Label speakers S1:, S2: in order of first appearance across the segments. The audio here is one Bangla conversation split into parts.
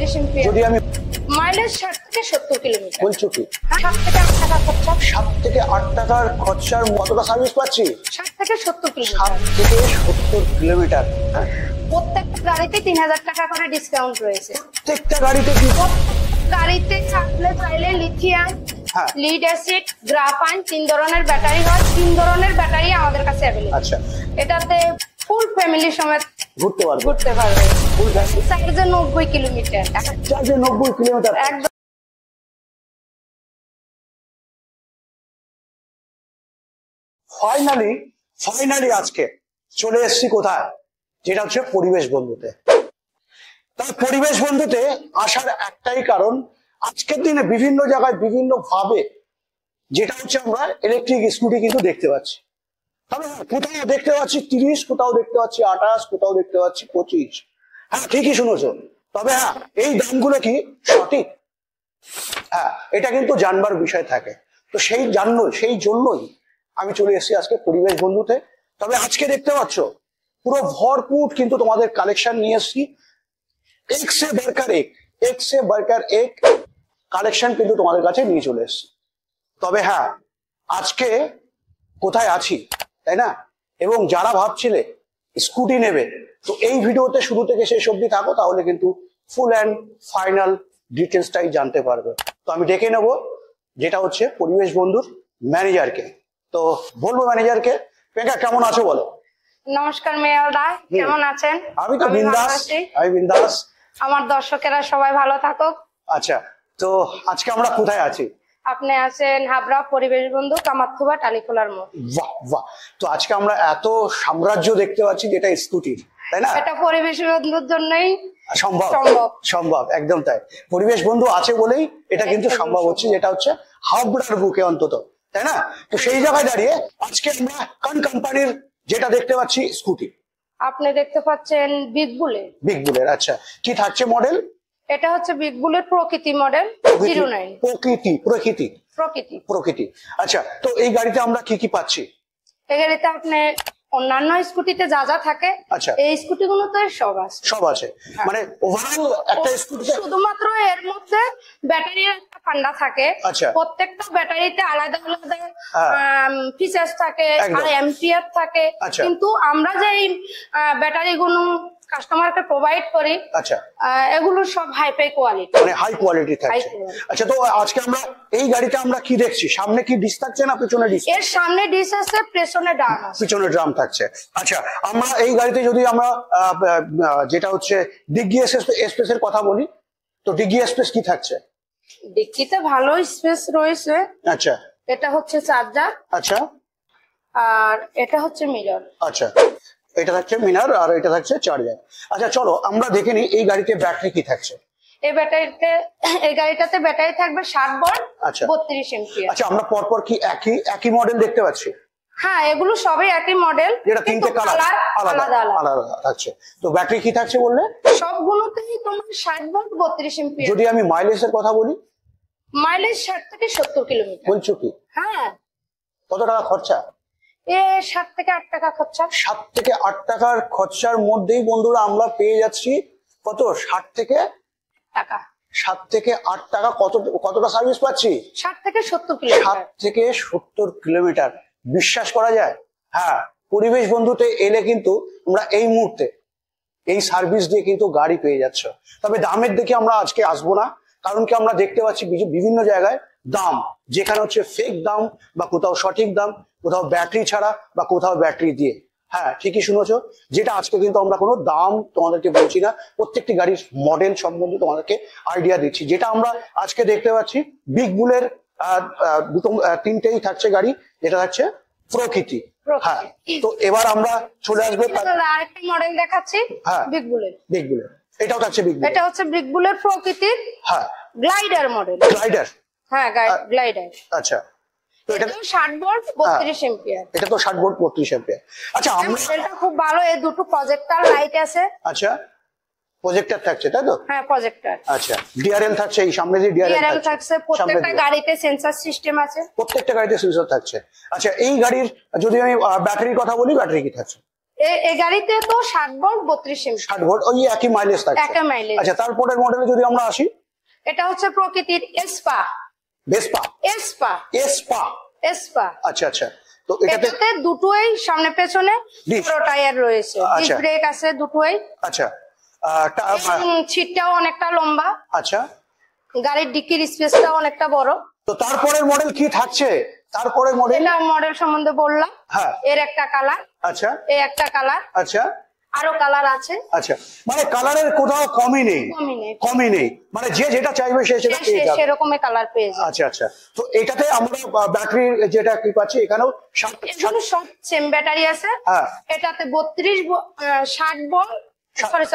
S1: 32 এমপিআর।
S2: যদি আমি
S1: মাইলেজ 60 থেকে 70 কিলোমিটার।
S2: বলছো কি
S1: 7 থেকে 8 টাকা খরচা।
S2: 7 থেকে 8 টাকার খরচার কতটা সার্ভিস পাচ্ছি?
S1: 60 থেকে 70 কিলোমিটার।
S2: 7 থেকে 70 কিলোমিটার।
S1: প্রত্যেকটা গাড়িতে 3000 টাকা করে ডিসকাউন্ট রয়েছে।
S2: প্রত্যেকটা গাড়িতে কি?
S1: গাড়িতে আপনি চাইলে লিথিয়াম,
S2: হ্যাঁ।
S1: লিড অ্যাসিড, গ্রাফাইন 3 ধরনের ব্যাটারি হয়। 3 ধরনের ব্যাটারি আমাদের কাছে अवेलेबल।
S2: আচ্ছা,
S1: এটাতে ফুল ফ্যামিলি সমেত
S2: ঘুরতে পারবো।
S1: ঘুরতে পারবে।
S2: ফুল ফ্যামিলি
S1: চার্জে 90 কিলোমিটার।
S2: চার্জে 90 কিলোমিটার।
S1: একদম।
S2: ফাইনালি আজকে চলে এসেছি কোথায়? যেটা হচ্ছে পরিবেশ বন্ধুতে। তাই পরিবেশ বন্ধুতে আসার একটাই কারণ, আজকের দিনে বিভিন্ন জায়গায় বিভিন্ন ভাবে যেটা হচ্ছে আমরা ইলেকট্রিক স্কুটি কিন্তু দেখতে পাচ্ছি। তবে কোথাও দেখতে পাচ্ছি 30, কোথাও দেখতে পাচ্ছি 28, কোথাও দেখতে পাচ্ছি 25। হ্যাঁ, ঠিকই শুনেছো। তবে হ্যাঁ, এই দামগুলো কি সঠিক? হ্যাঁ, এটা কিন্তু জানবার বিষয় থাকে। তো সেই জন্যই আমি চলে এসেছি আজকে পরিবেশ বন্ধুতে। তবে আজকে দেখতে পাচ্ছ পুরো ভরপুর কিন্তু তোমাদের কালেকশন নিয়ে এসেছি। এক সে বারকার এক কালেকশন কিন্তু তোমাদের কাছে নিয়ে চলে এসেছি। তবে হ্যাঁ, আজকে কোথায় আছি তাই না? এবং যারা ভাবছিলে স্কুটি নেবে, তো এই ভিডিওতে শুরু থেকে শেষ অবধি থাকো, তাহলে কিন্তু ফুল অ্যান্ড ফাইনাল ডিটেলসটাই জানতে পারবে। তো আমি ডেকে নেব যেটা হচ্ছে পরিবেশ বন্ধুর ম্যানেজারকে। তো বলবো ম্যানেজারকে, প্রিয়াঙ্কা কেমন আছো বলো?
S1: নমস্কার মেয়র দা, কেমন আছেন?
S2: আমি তো বিন্দাস।
S1: আমার দর্শকেরা সবাই ভালো থাকুক।
S2: আচ্ছা, তো আজকে আমরা কোথায় আছি?
S1: আপনি আছেন হাবড়া পরিবেশ বন্ধু, কামারথুবা, টালিখোলার মোড়।
S2: বাহ বাহ। তো আজকে আমরা এত সাম্রাজ্য দেখতে পাচ্ছি যেটা স্কুটির, তাই না?
S1: এটা পরিবেশ বন্ধুর জন্যই
S2: সম্ভব, একদম তাই। পরিবেশ বন্ধু আছে বলেই এটা কিন্তু সম্ভব হচ্ছে, যেটা হচ্ছে হাবড়ার বুকে অন্তত, তাই না? তো সেই জায়গায় দাঁড়িয়ে আজকে আমরা কোন কোম্পানির যেটা দেখতে পাচ্ছি স্কুটি?
S1: আপনি দেখতে পাচ্ছেন বিগ বুলের।
S2: আচ্ছা, কি থাকছে মডেল?
S1: এটা হচ্ছে বিগ বুলের প্রকৃতি মডেল 09।
S2: প্রকৃতি। আচ্ছা, তো এই গাড়িতে আমরা কি কি পাচ্ছি?
S1: এই গাড়িতে আপনি অন্যান্য স্কুটিতে যা যা থাকে,
S2: আচ্ছা,
S1: এই স্কুটিগুলোতে সব আছে।
S2: মানে ওভারঅল একটা স্কুটিতে
S1: শুধুমাত্র এর মধ্যে ব্যাটারির একটা ফান্ডা থাকে।
S2: আচ্ছা,
S1: প্রত্যেকটা ব্যাটারিতে আলাদা আলাদা ফিচার্স থাকে আর এম্পিয়ার থাকে। কিন্তু আমরা যে ব্যাটারিগুলো কাস্টমারকে প্রোভাইড করি,
S2: আচ্ছা,
S1: এগুলো সব হাই কোয়ালিটি,
S2: মানে হাই কোয়ালিটি থাকছে। আচ্ছা, তো আজকে আমরা এই গাড়িতে আমরা কি দেখছি? সামনে কি ডিস থাকছে না পিছনে ডিস?
S1: এর সামনে ডিস আছে, পিছনে ড্রাম
S2: থাকছে। আচ্ছা, আমরা এই গাড়িতে যদি আমরা যেটা হচ্ছে ডিগ্গি স্পেস এর কথা বলি, তো ডিগ্গি স্পেস কি থাকছে?
S1: ডিগ্গিতে ভালো স্পেস রয়েছে।
S2: আচ্ছা,
S1: এটা হচ্ছে চার্জার।
S2: আচ্ছা,
S1: আর এটা হচ্ছে মিরর।
S2: আচ্ছা, এটা থাকছে মিনার আর এটা থাকছে চার্জার। আচ্ছা, চলো আমরা দেখে নিই এই গাড়িতে ব্যাটারি কি থাকছে।
S1: এই গাড়িটাতে ব্যাটারি থাকবে 60 ভোল্ট,
S2: আচ্ছা,
S1: 32 এমপিআর।
S2: আচ্ছা, আমরা পরপর কি একই মডেল দেখতে পাচ্ছি?
S1: হ্যাঁ, এগুলো সবই একই মডেল,
S2: যেটা তিনটে কালার আলাদা থাকছে। তো ব্যাটারি কি থাকছে বললে?
S1: সবগুলোতেই তোমার 60 ভোল্ট, 32 এমপিআর।
S2: যদি আমি মাইলেজের কথা বলি,
S1: মাইলেজ 60 থেকে 70 কিলোমিটার।
S2: বলছো কি?
S1: হ্যাঁ।
S2: কত টাকা খরচা?
S1: 7 থেকে 8 টাকা খরচা।
S2: 7 থেকে 8 টাকার খরচার মধ্যেই বন্ধুরা আমরা পেয়ে যাচ্ছি কত? 7 থেকে 8 টাকা। কতটা সার্ভিস পাচ্ছি?
S1: 60 থেকে 70 কিলোমিটার।
S2: 7 থেকে 70 কিলোমিটার। বিশ্বাস করা যায়? হ্যাঁ, পরিবেশ বন্ধুতে এলে কিন্তু আমরা এই মুহূর্তে এই সার্ভিস দিয়ে কিন্তু গাড়ি পেয়ে যাচ্ছ। তবে দামের দিকে আমরা আজকে আসবো না, কারণ কি আমরা দেখতে পাচ্ছি বিভিন্ন জায়গায় দাম, যেখানে হচ্ছে ফেক দাম বা কোথাও সঠিক দাম, কোথাও ব্যাটারি ছাড়া বা কোথাও ব্যাটারি দিয়ে। হ্যাঁ, ঠিকই শুনেছো। যেটা আজকে কিন্তু আমরা কোনো দাম তোমাদেরকে বলছি না, প্রত্যেকটি গাড়ির মডেল সম্বন্ধে তোমাদেরকে আইডিয়া দিচ্ছি। যেটা আমরা আজকে দেখতে পাচ্ছি বিগ বুলের তিনটেই থাকছে গাড়ি, যেটা থাকছে প্রকৃতি। হ্যাঁ, তো এবার আমরা চলে আসবো
S1: আরেকটা মডেল দেখাচ্ছি। হ্যাঁ, বিগ বুলের
S2: এটাও থাকছে বিগ বুল।
S1: এটা হচ্ছে বিগ বুলের প্রকৃতির
S2: হ্যাঁ
S1: গ্লাইডার মডেল। হ্যাঁ, গ্লাইডার।
S2: আচ্ছা, তো এটা
S1: 60 ভোল্ট, 32 এমপিআর।
S2: এটা তো 60 ভোল্ট 32 এমপিআর। আচ্ছা,
S1: মডেলটা খুব ভালো। এই দুটো প্রজেক্টর লাইট আছে।
S2: আচ্ছা, প্রজেক্টর থাকছে তাই তো?
S1: হ্যাঁ, প্রজেক্টর।
S2: আচ্ছা, ডিআরএল থাকছে, এই সামনে যে ডিআরএল
S1: থাকছে। প্রত্যেকটা গাড়িতে সেন্সর সিস্টেম আছে।
S2: প্রত্যেকটা গাড়িতে সেন্সর থাকছে। আচ্ছা, এই গাড়ির যদি আমি ব্যাটারির কথা বলি, ব্যাটারি কি থাকছে?
S1: এই গাড়িতে তো 60 ভোল্ট 32 এমপি।
S2: 60 ভোল্ট, ওই একই মাইলেজ থাকছে।
S1: একই মাইলেজ।
S2: আচ্ছা, তারপরের মডেলে যদি আমরা আসি,
S1: এটা হচ্ছে প্রকৃতির এসপা।
S2: ভেসপা।
S1: এসপা।
S2: এসপা।
S1: এসপা।
S2: আচ্ছা আচ্ছা। তো
S1: এটাতে দুটোই সামনে পেছনে বড় টায়ার রয়েছে, ডিস্ক ব্রেক আছে দুটোই।
S2: আচ্ছা।
S1: সিটটাও অনেকটা লম্বা।
S2: আচ্ছা।
S1: গাড়ির ডিকির স্পেসটাও অনেকটা বড়।
S2: তো তারপরের মডেল কি থাকছে? তারপরের মডেল,
S1: এটা মডেল সম্বন্ধে বললাম।
S2: হ্যাঁ।
S1: এর একটা কালার।
S2: আচ্ছা।
S1: এই একটা কালার।
S2: আচ্ছা।
S1: আরো কালার আছে।
S2: আচ্ছা, মানে কালারের কোথাও কমই নেই। কমই নেই, মানে যে যেটা চাইবে সে সেটা পেয়ে যাবে,
S1: সেরকমই কালার পেয়ে যাবে।
S2: আচ্ছা আচ্ছা। তো এটাতে আমরা ব্যাটারি যেটা কি পাচ্ছি, এখানেও
S1: সব সেম ব্যাটারি আছে।
S2: হ্যাঁ।
S1: এটাতে 60 ভোল্ট, সরি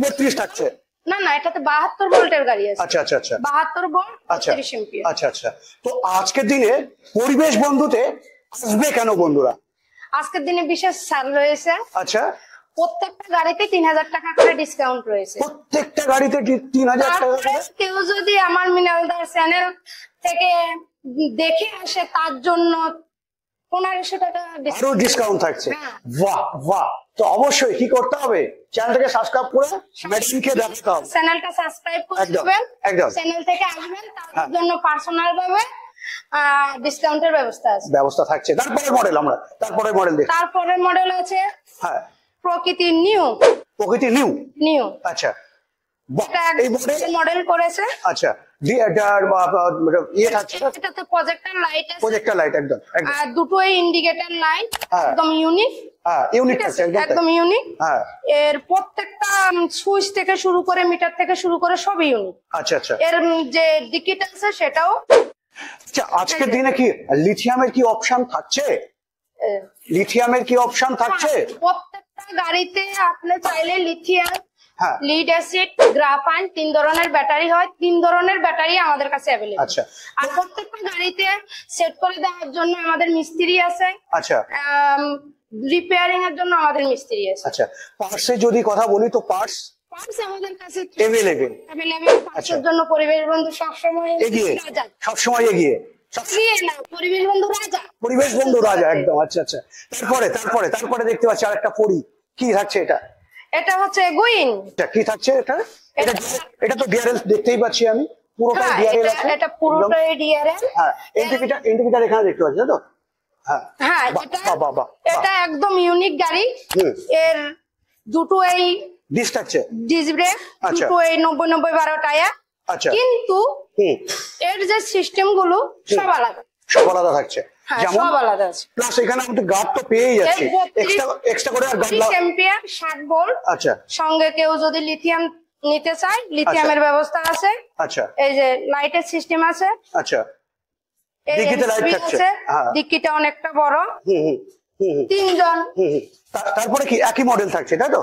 S2: 32 থাকছে।
S1: না না, এটাতে 72 ভোল্টের গাড়ি আছে।
S2: আচ্ছা আচ্ছা আচ্ছা।
S1: 72 ভোল্ট 32 এমপি।
S2: আচ্ছা আচ্ছা। তো আজকের দিনে পরিবেশ বন্ধুতে আসবে কেন বন্ধুরা?
S1: আজকের দিনে বিশেষ ছাড় রয়েছে।
S2: আচ্ছা।
S1: প্রত্যেকটা গাড়িতে 3000 টাকা করে ডিসকাউন্ট রয়েছে।
S2: প্রত্যেকটা গাড়িতে 3000 টাকা করে।
S1: কেউ যদি আমার মিনালদার চ্যানেল থেকে দেখে আসে তার জন্য 1500 টাকা
S2: ডিসকাউন্ট থাকছে। বাহ বাহ। তো অবশ্যই কি করতে হবে? চ্যানেলটাকে সাবস্ক্রাইব করে ম্যাডামকে দেখাতে হবে।
S1: চ্যানেলটা সাবস্ক্রাইব করে দিবেন।
S2: একদম।
S1: চ্যানেল থেকে আসবেন, তার জন্য পার্সোনাল ভাবে ডিসকাউন্টের ব্যবস্থা থাকছে।
S2: তারপরে মডেল আমরা তারপরে মডেল দেখি।
S1: তারপরে মডেল আছে, হ্যাঁ, প্রকৃতি নিউ।
S2: প্রকৃতি নিউ।
S1: নিউ।
S2: আচ্ছা।
S1: এই মডেল করেছে।
S2: আচ্ছা।
S1: এটাতে প্রজেক্টর লাইট আছে।
S2: প্রজেক্টর লাইট একদম।
S1: আর দুটোই ইন্ডিকেটর লাইট, একদম ইউনিক।
S2: হ্যাঁ, ইউনিক আছে
S1: একদম ইউনিক।
S2: হ্যাঁ।
S1: এর প্রত্যেকটা সুইচ থেকে শুরু করে মিটার থেকে শুরু করে সবই ইউনিক।
S2: আচ্ছা আচ্ছা।
S1: এর যে ডিকিট আছে সেটাও।
S2: আচ্ছা, আজকের দিনে কি লিথিয়ামের কি অপশন থাকছে? লিথিয়ামের কি অপশন থাকছে?
S1: প্রত্যেকটা গাড়িতে আপনি চাইলে লিথিয়াম, লিড অ্যাসিড, গ্রাফাইন 3 ধরনের ব্যাটারি হয়। 3 ধরনের ব্যাটারি আমাদের কাছে अवेलेबल।
S2: আচ্ছা।
S1: আর প্রত্যেকটা গাড়িতে সেট করে দেওয়ার জন্য আমাদের মিস্ত্রি আছে।
S2: আচ্ছা।
S1: রিপেয়ারিং এর জন্য আমাদের মিস্ত্রি আছে।
S2: আচ্ছা। পার্টসে যদি কথা বলি, তো পার্টস
S1: আমাদের কাছে
S2: अवेलेबल।
S1: পার্টসের জন্য পরিবেশ বন্ধু সবসময়
S2: এগিয়ে, সবসময় এগিয়ে।
S1: না, পরিবেশ বন্ধু রাজা।
S2: পরিবেশ বন্ধু রাজা, একদম। আচ্ছা আচ্ছা। তারপরে দেখতে পাচ্ছি আরেকটা পরি। কি থাকছে এটা?
S1: এটা হচ্ছে গুইন।
S2: কি থাকছে এটা? এটা তো ডিআরএল দেখতেই পাচ্ছি আমি, পুরোটাই ডিআরএল আছে।
S1: এটা পুরোটাই ডিআরএল।
S2: হ্যাঁ, ইন্ডিকেটর এখানে দেখতে পাচ্ছি, তাই তো? হ্যাঁ
S1: হ্যাঁ, এটা একদম ইউনিক গাড়ি। এর দুটো এই
S2: ডিস্ক থাকছে,
S1: ডিস্ক ব্রেক, দুটো এই 90-90-12 টায়ার।
S2: আচ্ছা।
S1: কিন্তু এর যে সিস্টেম গুলো সব আলাদা।
S2: সব আলাদা থাকছে,
S1: যেমন সব আলাদা আছে।
S2: প্লাস এখানে আমাদের গার্ড তো পেয়েই যাচ্ছে, এক্সট্রা করে আর গার্ড
S1: 30 অ্যাম্পিয়ার 60 ভোল্ট।
S2: আচ্ছা।
S1: সঙ্গে কেউ যদি লিথিয়াম নিতে চায়, লিথিয়ামের ব্যবস্থা আছে।
S2: আচ্ছা।
S1: এই যে লাইটের সিস্টেম আছে।
S2: আচ্ছা। ডিকিতে লাইট থাকছে,
S1: ডিকিটা অনেকটা বড়। 3 জন।
S2: তারপরে কি একই মডেল থাকছে, তাই তো?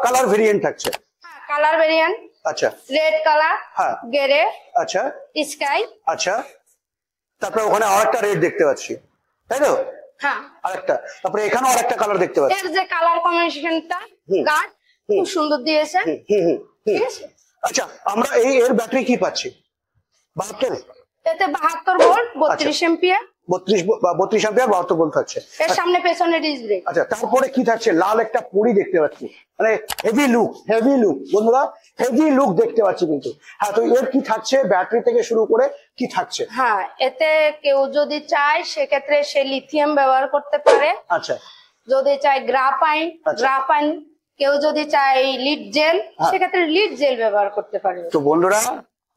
S2: কালার ভেরিয়েন্ট থাকছে।
S1: হ্যাঁ, কালার ভেরিয়েন্ট।
S2: আচ্ছা।
S1: রেড কালার,
S2: হ্যাঁ,
S1: গ্রে,
S2: আচ্ছা,
S1: স্কাই।
S2: আচ্ছা। তারপরে ওখানে আরেকটা রেড দেখতে পাচ্ছি, তাই তো?
S1: হ্যাঁ,
S2: আরেকটা। তারপরে এখানেও আরেকটা কালার দেখতে পাচ্ছি।
S1: এর যে কালার কম্বিনেশনটা গার্ড খুব সুন্দর দিয়েছে। ঠিক আছে।
S2: আচ্ছা, আমরা এর ব্যাটারি কি পাচ্ছি? 72।
S1: এতে 72 ভোল্ট 32 অ্যাম্পিয়ার।
S2: 32 অ্যাম্পিয়ার 72 ভোল্ট থাকছে।
S1: এর সামনে পেছনে ডিস্ক ব্রেক।
S2: আচ্ছা, তারপরে কি থাকছে? লাল একটা পরি দেখতে পাচ্ছি, মানে হেভি লুক বন্ধুরা, হেভি লুক দেখতে পাচ্ছি কিন্তু। হ্যাঁ, তো এর কি থাকছে? ব্যাটারি থেকে শুরু করে কি থাকছে?
S1: হ্যাঁ, এতে কেউ যদি চায় সেক্ষেত্রে সে লিথিয়াম ব্যবহার করতে পারে।
S2: আচ্ছা।
S1: যদি চায় গ্রাফাইন, কেউ যদি চায় লিড জেল, সেক্ষেত্রে লিড জেল ব্যবহার করতে পারে।
S2: তো বন্ধুরা,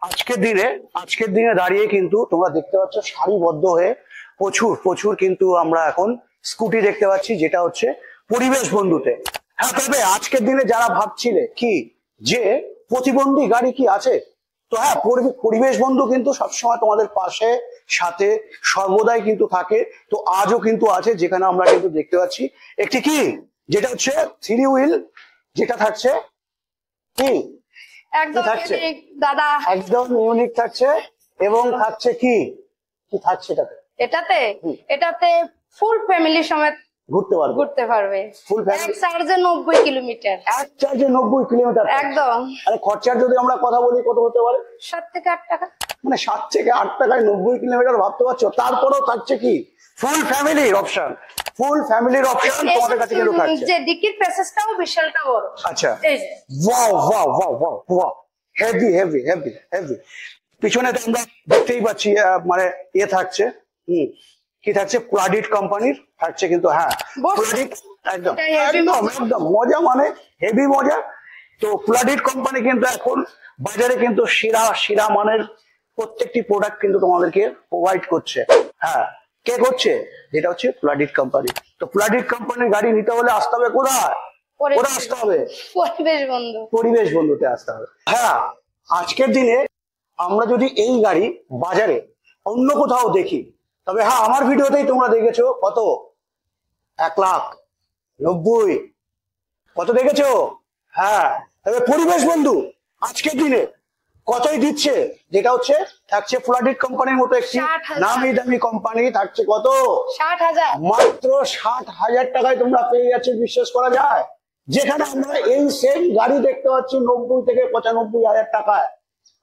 S2: আজকের দিনে দাঁড়িয়ে কিন্তু তোমরা দেখতে পাচ্ছ সারিবদ্ধ হয়ে প্রচুর কিন্তু আমরা এখন স্কুটি দেখতে পাচ্ছি, যেটা হচ্ছে পরিবেশ বন্ধুতে। হ্যাঁ, তবে আজকের দিনে যারা ভাবছিলে কি যে প্রতিবন্ধী গাড়ি কি আছে, তো হ্যাঁ, পরিবেশ বন্ধু কিন্তু সবসময় তোমাদের পাশে সাথে সর্বদাই কিন্তু থাকে। তো আজও কিন্তু আছে, যেখানে আমরা কিন্তু দেখতে পাচ্ছি একটি কি, যেটা হচ্ছে 3 হুইল, যেটা থাকছে কি
S1: দাদা,
S2: একদম ইউনিক থাকছে। এবং থাকছে কি থাকছে
S1: এটাতে ফুল ফ্যামিলি সমেত ঘুরতে পারবে।
S2: Full family.
S1: এক চার্জে 90 কিলোমিটার।
S2: এক চার্জে 90 কিলোমিটার
S1: একদম।
S2: আরে খরচার যদি আমরা কথা বলি, কত হতে পারে?
S1: 7 থেকে 8 টাকা।
S2: মানে 7 থেকে 8 টাকায় 90 কিলোমিটার, ভাবতে পারছো? তারপরেও থাকছে কি ফুল ফ্যামিলির অপশন। ফুল ফ্যামিলির অপশন তোমাদের কাছে কিন্তু থাকছে।
S1: যে ডিকির প্যাসেজটাও বিশালটা বড়।
S2: আচ্ছা,
S1: এই যে
S2: wow wow wow wow wow, heavy heavy heavy heavy. পিছনে তো আমরা দেখতেই পাচ্ছি মানে ইয়ে থাকছে, কি থাকছে, প্লাডিট কোম্পানির থাকছে কিন্তু। হ্যাঁ, প্লাডিট একদম একদম একদম মজা, মানে হেভি মজা। তো প্লাডিট কোম্পানি কিন্তু এখন বাজারে কিন্তু সেরা মানের প্রত্যেকটি প্রোডাক্ট কিন্তু তোমাদেরকে প্রোভাইড করছে। হ্যাঁ, কে করছে? যেটা হচ্ছে প্লাডিট কোম্পানি। তো প্লাডিট কোম্পানির গাড়ি নিতে হলে আসতে হবে কোথায়? কোথায় আসতে হবে? পরিবেশ বন্ধুতে আসতে হবে। হ্যাঁ, আজকের দিনে আমরা যদি এই গাড়ি বাজারে অন্য কোথাও দেখি, তবে হ্যাঁ আমার ভিডিওতেই তোমরা দেখেছো কত, 1,90,000 কত দেখেছো। হ্যাঁ, তবে পরিবেশ বন্ধু আজকের দিনে কতই দিচ্ছে? যেটা হচ্ছে থাকছে প্লাডিট কোম্পানির মতো একটি নামি দামি কোম্পানি, থাকছে কত?
S1: 60,000,
S2: মাত্র 60,000 টাকায় তোমরা পেয়ে যাচ্ছে। বিশ্বাস করা যায়? যেখানে আমরা এই সেম গাড়ি দেখতে পাচ্ছি 90 থেকে 95,000 টাকায়।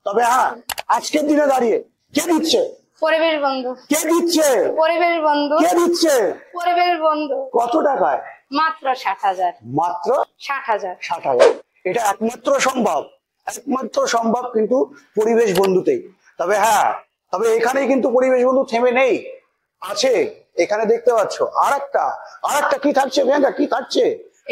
S2: তবে হ্যাঁ, আজকের দিনে দাঁড়িয়ে কে দিচ্ছে?
S1: পরিবেশ বন্ধু।
S2: কে দিচ্ছে?
S1: পরিবেশ বন্ধু।
S2: কে দিচ্ছে?
S1: পরিবেশ বন্ধু।
S2: কত টাকায়?
S1: মাত্র 60,000।
S2: মাত্র
S1: 60,000।
S2: 60,000। এটা একমাত্র সম্ভব কিন্তু পরিবেশ বন্ধুতেই। তবে হ্যাঁ, তবে এখানেই কিন্তু পরিবেশ বন্ধু থেমে নেই, আছে এখানে দেখতে পাচ্ছ আর একটা কি থাকছে প্রিয়াঙ্কা, কি থাকছে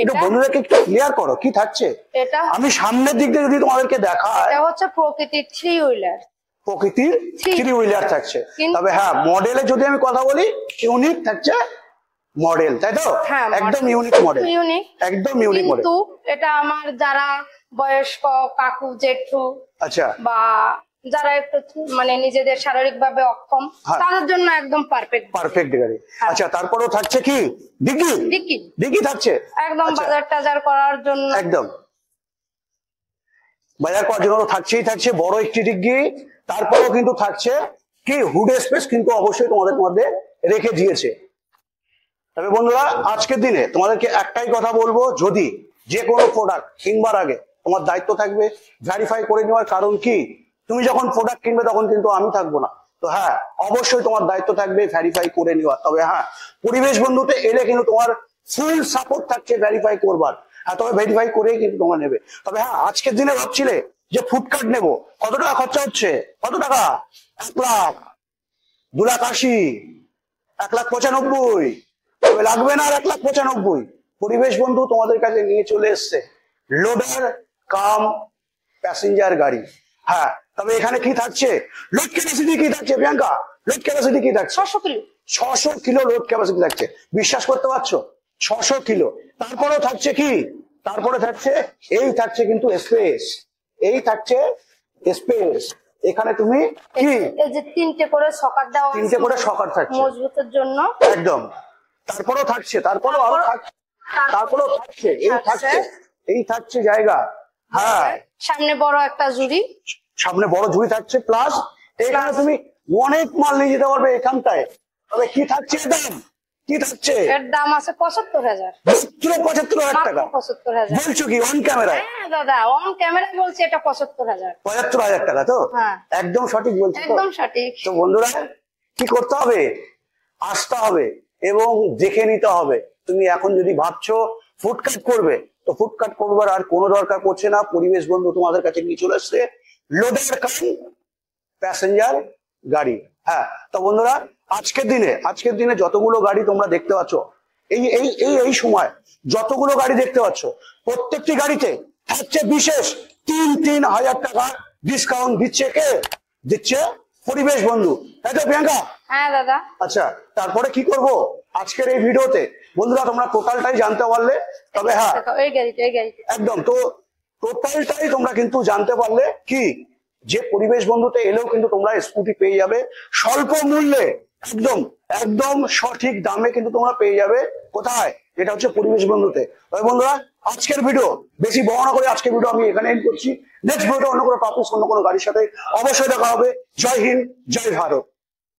S2: একটু বন্ধুদেরকে একটু ক্লিয়ার করো, কি থাকছে?
S1: এটা
S2: আমি সামনের দিক দিয়ে যদি তোমাদেরকে দেখাই,
S1: এটা হচ্ছে প্রকৃতির 3 হুইলার।
S2: প্রকৃতির 3 হুইলার থাকছে। তবে হ্যাঁ, মডেলে যদি আমি কথা বলি, ইউনিক থাকছে মডেল, তাই তো? একদম ইউনিক মডেল, একদম ইউনিক মডেল।
S1: কিন্তু এটা আমার যারা বয়স্ক কাকু জেঠু,
S2: আচ্ছা,
S1: বা যারা একটু মানে নিজেদের শারীরিক ভাবে অক্ষম, তাদের জন্য একদম পারফেক্ট গাড়ি।
S2: আচ্ছা, তারপরেও থাকছে কি ডিগি থাকছে, একদম
S1: বাজার টাজার করার জন্য,
S2: একদম বাজার করার জন্য থাকছে বড় একটি ডিগি। তারপরেও কিন্তু থাকছে কি হুড স্পেস কিন্তু অবশ্যই তোমাদের মধ্যে রেখে দিয়েছে। তবে বন্ধুরা আজকের দিনে তোমাদেরকে একটাই কথা বলবো, যদি যে কোনো প্রোডাক্ট কিনবার আগে তোমার দায়িত্ব থাকবে ভেরিফাই করে নেওয়ার। কারণ কি, তুমি যখন প্রোডাক্ট কিনবে তখন কিন্তু আমি থাকবো না। তো হ্যাঁ, অবশ্যই তোমার দায়িত্ব থাকবে ভেরিফাই করে নেওয়ার। তবে হ্যাঁ, পরিবেশ বন্ধুতে এলে কিন্তু তোমার ফুল সাপোর্ট থাকছে ভেরিফাই করবার। হ্যাঁ, তবে ভেরিফাই করেই কিন্তু তোমরা নেবে। তবে হ্যাঁ, আজকের দিনে ভাবছিলে যে ফুডকার্ট নেবো, কত টাকা খরচা হচ্ছে? কত টাকা? 1 লাখ, 2 লাখ 80, 1 লাখ 95। তবে লাগবে না আর 1 লাখ 95। পরিবেশ বন্ধু তোমাদের কাছে নিয়ে চলে এসছে লোডার কাম প্যাসেঞ্জার গাড়ি। হ্যাঁ, তবে এখানে কি থাকছে? লোড ক্যাপাসিটি কি থাকছে প্রিয়াঙ্কা? লোড ক্যাপাসিটি কি থাকছে?
S1: 600 কিলো।
S2: 600 কিলো লোড ক্যাপাসিটি থাকছে। বিশ্বাস করতে পারছো? 600 কিলো। তারপরেও থাকছে কি? তারপরে থাকছে কিন্তু স্পেস। থাকছে স্পেস। এখানে তুমি কি
S1: এই যে 3টে করে সকার দেওয়া,
S2: 3টে করে সকার থাকছে
S1: মজবুতের জন্য,
S2: একদম। তারপরেও থাকছে, তারপরেও থাকছে এই থাকছে জায়গা। হ্যাঁ,
S1: সামনে বড় একটা ঝুড়ি
S2: থাকছে। প্লাস এখানে তুমি অনেক মাল নিয়ে যেতে পারবে এখানটায়। তবে কি থাকছে দাম? কি থাকছে?
S1: এর দাম আছে 75,000।
S2: মাত্র 75,000 টাকা?
S1: 75,000
S2: বলছো কি অন ক্যামেরায়?
S1: হ্যাঁ দাদা, অন ক্যামেরায় বলছি এটা 75,000।
S2: 75,000 টাকা তো?
S1: হ্যাঁ,
S2: একদম সঠিক বলছো,
S1: একদম সঠিক।
S2: তো বন্ধুরা কি করতে হবে? আসতে হবে এবং দেখে নিতে হবে। তুমি এখন যদি ভাবছো ফুডকার্ট করবে, তো ফুডকার্ট করবার আর কোনো দরকার পড়ছে না। পরিবেশ বন্ধু তোমাদের কাছে নিয়ে চলে আসছে লোডার কাম প্যাসেঞ্জার গাড়ি। হ্যাঁ, তো বন্ধুরা আজকের দিনে যতগুলো গাড়ি তোমরা দেখতে পাচ্ছ, এই সময় যতগুলো গাড়ি দেখতে পাচ্ছ, প্রত্যেকটি গাড়িতে থাকছে বিশেষ 3,000 টাকা ডিসকাউন্ট। দিচ্ছে কে? দিচ্ছে পরিবেশ বন্ধু, তাই তো প্রিয়াঙ্কা?
S1: হ্যাঁ দাদা।
S2: আচ্ছা, তারপরে কি করব আজকের এই ভিডিওতে বন্ধুরা? তোমরা টোটালটাই জানতে পারলে। তবে হ্যাঁ, একদম তো টোটালটাই তোমরা কিন্তু জানতে পারলে কি, যে পরিবেশ বন্ধুতে এলেও কিন্তু তোমরা স্কুটি পেয়ে যাবে স্বল্প মূল্যে, একদম সঠিক দামে কিন্তু তোমরা পেয়ে যাবে। কোথায়? এটা হচ্ছে পরিবেশ বন্ধুতে। তবে বন্ধুরা আজকের ভিডিও বেশি বড় না করে আজকের ভিডিও আমি এখানে এন্ড করছি। নেক্সট ভিডিওতে অন্য কোনো টপিক, অন্য কোনো গাড়ির সাথে অবশ্যই দেখা হবে। জয় হিন্দ, জয় ভারত।